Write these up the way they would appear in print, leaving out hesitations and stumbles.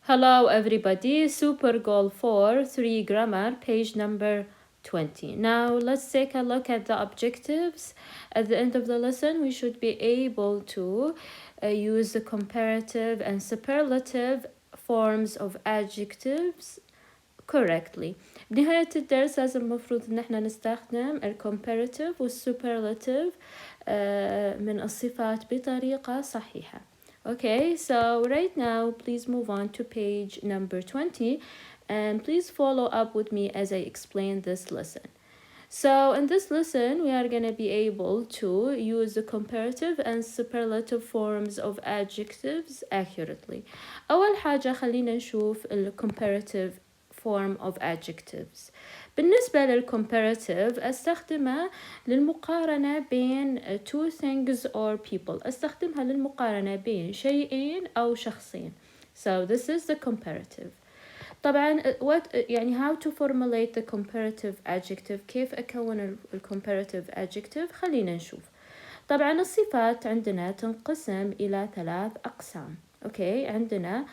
Hello everybody, Super Goal 4, 3 Grammar, page number 20. Now let's take a look at the objectives. At the end of the lesson, we should be able to use the comparative and superlative forms of adjectives correctly. بنهاية الدرس لازم المفروض ان احنا نستخدم الcomparative والsuperlative من الصفات بطريقة صحيحة. Okay, so right now please move on to page number 20 and please follow up with me as I explain this lesson. So in this lesson we are going to be able to use the comparative and superlative forms of adjectives accurately. أول حاجة خلينا نشوف comparative form of adjectives. بالنسبة للcomparative استخدمها للمقارنة بين two things or people. استخدمها للمقارنة بين شيئين أو شخصين. So this is the comparative. طبعا يعني how to formulate the comparative adjective. كيف أكون comparative adjective؟ خلينا نشوف. طبعا الصفات عندنا تنقسم إلى 3 أقسام. أوكي عندنا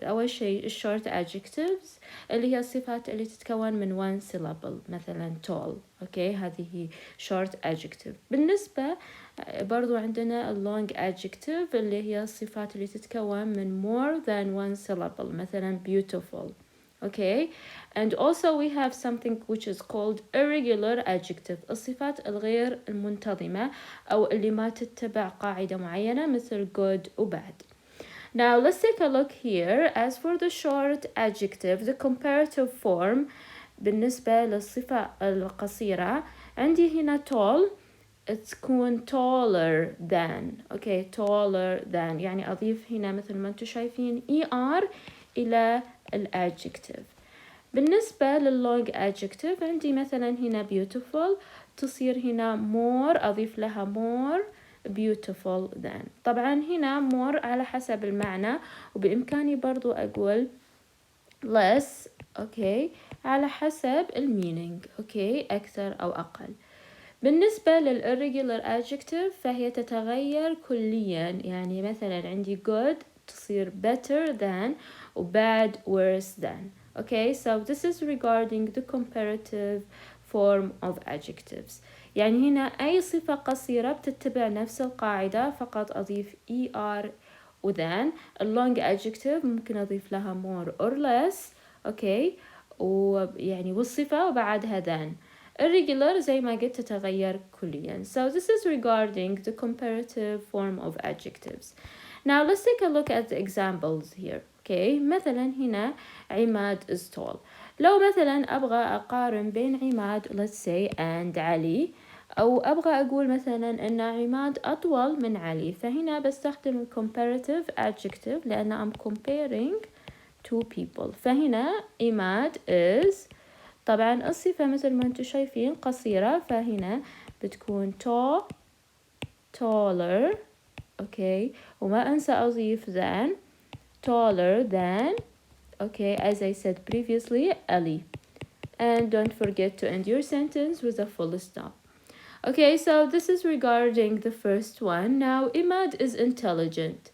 أول شيء short adjectives اللي هي الصفات اللي تتكون من one syllable مثلا tall. أوكي هذه short adjective. بالنسبة برضو عندنا long adjective اللي هي الصفات اللي تتكون من more than one syllable مثلا beautiful. Okay, and also we have something which is called irregular adjective, الصفات الغير المنتظمة أو اللي ما تتبع قاعدة معينة مثل good و bad. Now let's take a look here. As for the short adjective, the comparative form بالنسبة للصفة القصيرة عندي هنا tall تكون taller than. Okay, taller than يعني أضيف هنا مثل ما انتم شايفين er إلى الادجكتيف. بالنسبة لللونج adjective عندي مثلا هنا beautiful تصير هنا more أضيف لها more beautiful than. طبعا هنا more على حسب المعنى وبإمكاني برضو أقول less. أوكي على حسب المينينج. أوكي أكثر أو أقل. بالنسبة للirregular adjective فهي تتغير كليا يعني مثلا عندي good تصير better than و bad worse than. Okay, so this is regarding the comparative form of adjectives. يعني هنا أي صفة قصيرة بتتبع نفس القاعدة فقط أضيف er و than. long adjective ممكن أضيف لها more or less. okay ويعني والصفة وبعدها than. irregular زي ما قلت تتغير كليا. So this is regarding the comparative form of adjectives. Now let's take a look at the examples here. Okay, مثلا هنا عماد is tall. لو مثلا أبغى أقارن بين عماد let's say and علي أو أبغى أقول مثلا أن عماد أطول من علي فهنا بستخدم comparative adjective لأن I'm comparing two people. فهنا عماد is طبعا الصفة مثل ما انتم شايفين قصيرة فهنا بتكون tall taller. okay وما أنسى أضيف than taller than. okay as I said previously Ali. And don't forget to end your sentence with a full stop. Okay, so this is regarding the first one. Now Imad is intelligent.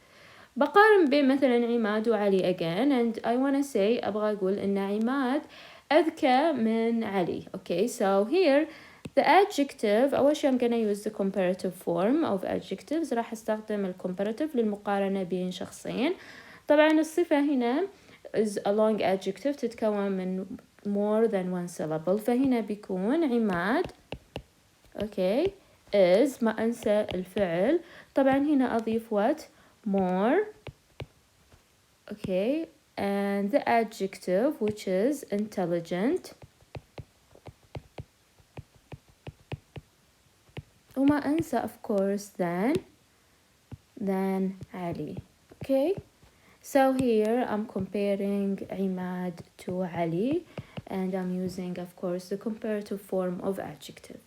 بقارن بين مثلا عماد وعلي again and I wanna say أبغى أقول إن عماد أذكى من علي. Okay, so here the adjective أول شيء I'm gonna use the comparative form of adjectives. راح أستخدم الcomparative للمقارنة بين شخصين. طبعا الصفة هنا is a long adjective تتكون من more than one syllable فهنا بيكون عماد. okay is ما أنسى الفعل. طبعا هنا أضيف what more. okay and the adjective which is intelligent وما أنسى of course than Ali. okay so here I'm comparing Imad to Ali and I'm using of course the comparative form of adjective.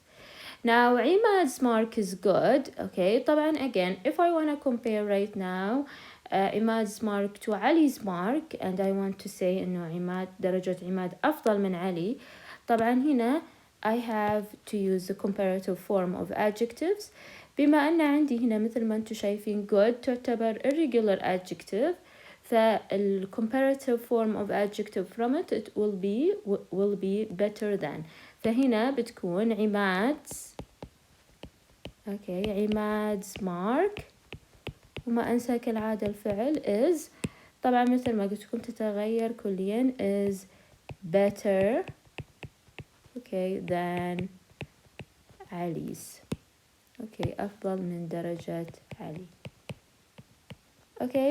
Now Imad's mark is good. okay طبعا again if I want to compare right now Imad's mark to Ali's mark and I want to say إنه درجة عماد أفضل من علي طبعا هنا I have to use the comparative form of adjectives. بما أن عندي هنا مثل ما أنتم شايفين good تعتبر irregular adjective فال comparative form of adjective from it will be better than. فهنا بتكون عماد عماد smart، وما أنسى كالعادة الفعل is، طبعا مثل ما قلت لكم تتغير كليا، is better than علي's. أفضل من درجة علي.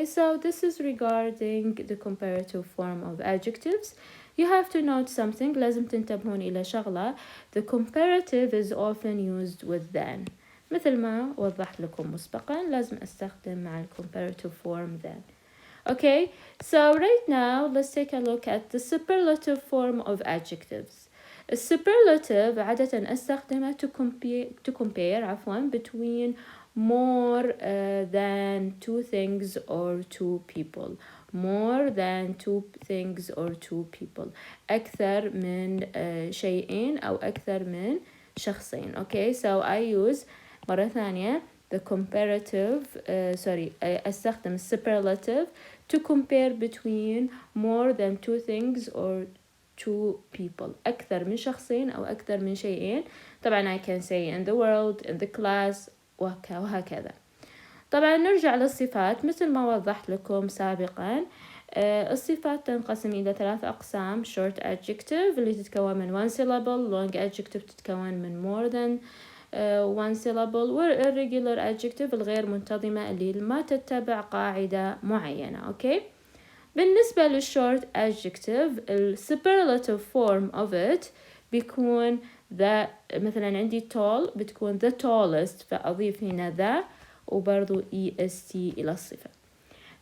So this is regarding the comparative form of adjectives. You have to note something، لازم تنتبهون إلى شغلة. The comparative is often used with than، مثل ما وضحت لكم مسبقا لازم أستخدم مع comparative form than. So right now let's take a look at the superlative form of adjectives. السوبرلاتيف عادة أستخدمه to compare between more than two things or two people. More than two things or two people. أكثر من شيئين أو أكثر من شخصين. So I use مرة ثانية the comparative أستخدم superlative to compare between more than two things or two people. أكثر من شخصين أو أكثر من شيئين. طبعا I can say in the world, in the class وهكذا. طبعا نرجع للصفات مثل ما وضحت لكم سابقا. الصفات تنقسم إلى 3 أقسام: short adjective اللي تتكون من one syllable، long adjective تتكون من more than one syllable، والirregular adjective الغير منتظمة اللي ما تتبع قاعدة معينة. بالنسبة للshort adjective ال superlative form of it بيكون the، مثلا عندي tall بتكون the tallest، فأضيف هنا the وبرضو est إلى الصفة.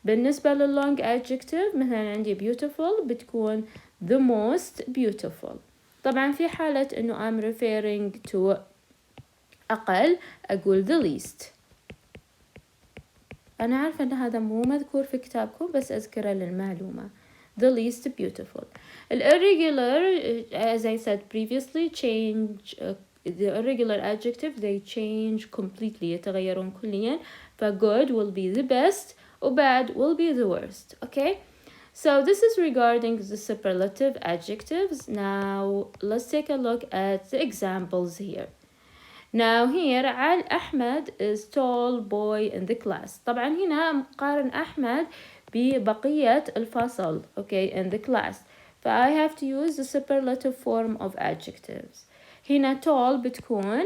بالنسبة للlong adjective مثلا عندي beautiful بتكون the most beautiful. طبعا في حالة إنه I'm referring to أقل أقول the least. أنا عارفة أن هذا مو مذكور في كتابكم بس أذكره للمعلومة. the least beautiful. irregular as I said previously change the irregular adjective they change completely يتغيرون كليا. good will be the best و bad will be the worst. So this is regarding the superlative adjectives. Now let's take a look at the examples here. Now here Ahmed is tall boy in the class. طبعا هنا مقارن أحمد ببقية الفصل in the class. I have to use the superlative form of adjectives. هنا tall بتكون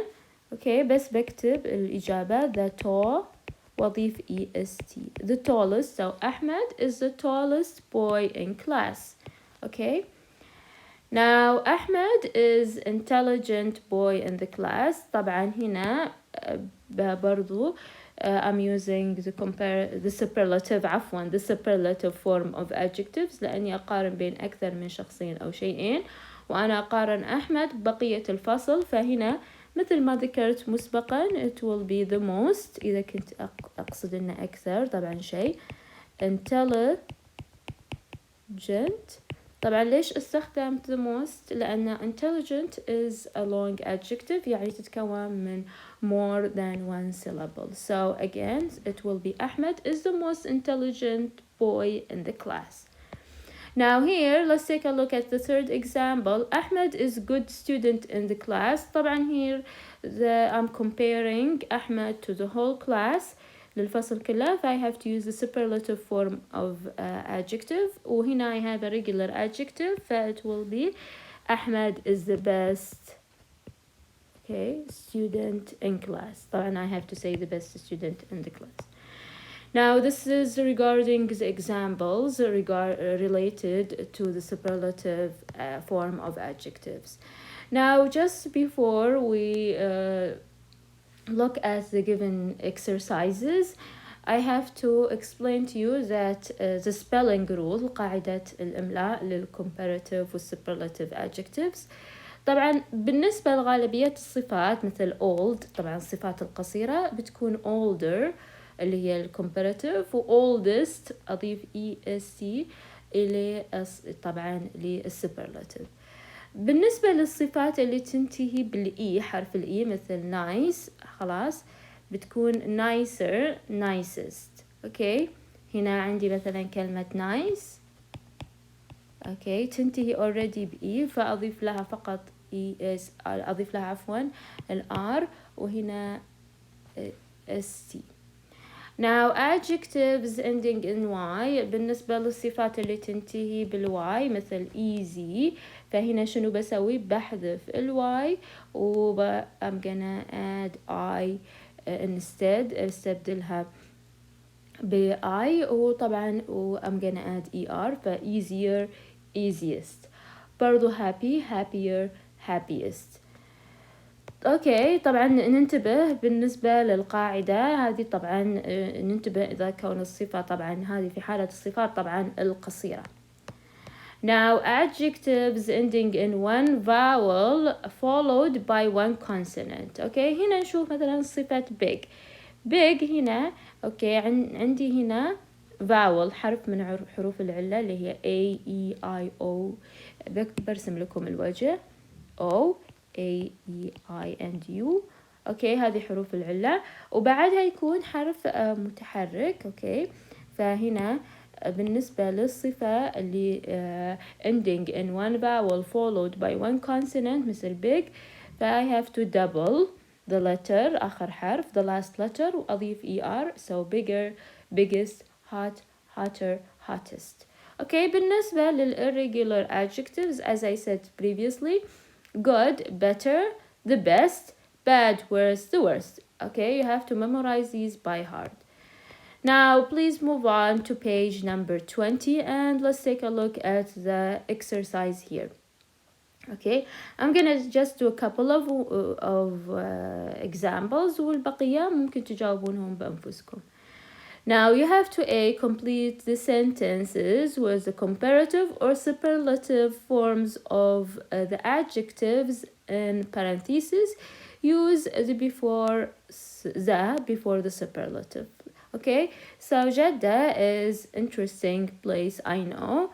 بس بكتب الإجابة the tall وأضيف est the tallest. So Ahmed is the tallest boy in class. Now Ahmed is intelligent boy in the class. طبعا هنا برضو I'm using the superlative the superlative form of adjectives لأني أقارن بين أكثر من شخصين أو شيئين، وأنا أقارن أحمد بقية الفصل. فهنا مثل ما ذكرت مسبقا it will be the most إذا كنت أقصد إنه أكثر طبعا شيء intelligent. طبعا ليش استخدمت the most؟ لأن intelligent is a long adjective يعني تتكون من more than one syllable. So again it will be Ahmed is the most intelligent boy in the class. Now here let's take a look at the third example. Ahmed is a good student in the class. طبعا here I'm comparing Ahmed to the whole class للفصل كله. I have to use the superlative form of adjective. وهنا I have a regular adjective. It will be Ahmed is the best student in class. طبعا I have to say the best student in the class. Now this is regarding the examples related to the superlative form of adjectives. Now just before we look at the given exercises, I have to explain to you that the spelling rule قاعدة الإملاء للcomparative والsuperlative adjectives. طبعا بالنسبة لغالبية الصفات مثل old طبعا الصفات القصيرة بتكون older اللي هي الcomparative، و oldest أضيف est إلى طبعا للsuperlative. بالنسبة للصفات اللي تنتهي بالإي حرف الإي مثل nice خلاص بتكون nicer nicest. هنا عندي مثلا كلمة nice. اوكي تنتهي already بإي، فأضيف لها فقط أضيف لها عفوا الR وهنا ST. Now adjectives ending in Y بالنسبة للصفات اللي تنتهي بالواي مثل easy، فهنا شنو بسوي؟ بحذف الواي I'm gonna add I instead، استبدلها I، وطبعا I'm gonna add ER، ف easier easiest. برضو happy happier happiest. اوكي طبعا ننتبه بالنسبة للقاعدة هذه، طبعا ننتبه إذا كون الصفة، طبعا هذه في حالة الصفات طبعا القصيرة. Now adjectives ending in one vowel followed by one consonant. اوكي هنا نشوف مثلا صفة big. big هنا اوكي عندي هنا vowel، حرف من حروف العلة اللي هي A E I O. برسم لكم الوجه O A E I and U. اوكي هذه حروف العلة، وبعدها يكون حرف متحرك. اوكي فهنا بالنسبة للصفة اللي ending in one vowel followed by one consonant مثل big، ف I have to double the letter آخر حرف the last letter وأضيف ER، so bigger biggest hot hotter hottest. okay بالنسبة irregular adjectives as I said previously good better the best bad worst the worst. okay you have to memorize these by heart. Now please move on to page number 20 and let's take a look at the exercise here. okay I'm gonna just do a couple of examples والبقية ممكن تجاوبونهم بأنفسكم. Now you have to complete the sentences with the comparative or superlative forms of the adjectives in parentheses. Use the before the superlative. okay so Jeddah is interesting place I know.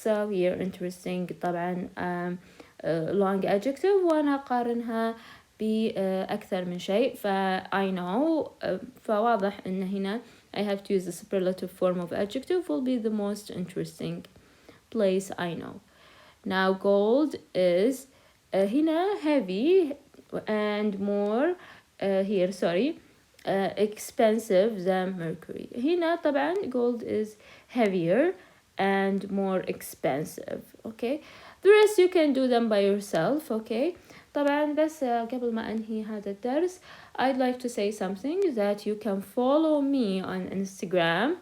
so here interesting طبعا long adjective وأنا أقارنها بأكثر من شيء، ف I know فواضح إن هنا I have to use the superlative form of adjective will be the most interesting place I know. Now gold is هنا heavy and more here sorry expensive than mercury. هنا طبعا gold is heavier and more expensive. okay the rest you can do them by yourself. okay طبعا بس قبل ما أنهي هذا الدرس I'd like to say something that you can follow me on Instagram.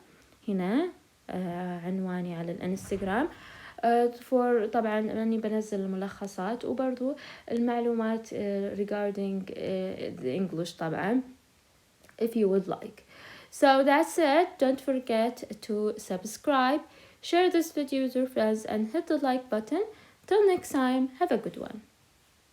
هنا عنواني على الانستغرام for طبعا أني بنزل الملخصات وبرضو المعلومات regarding the English طبعا if you would like. So that's it. Don't forget to subscribe, share this video with your friends and hit the like button. Till next time, have a good one.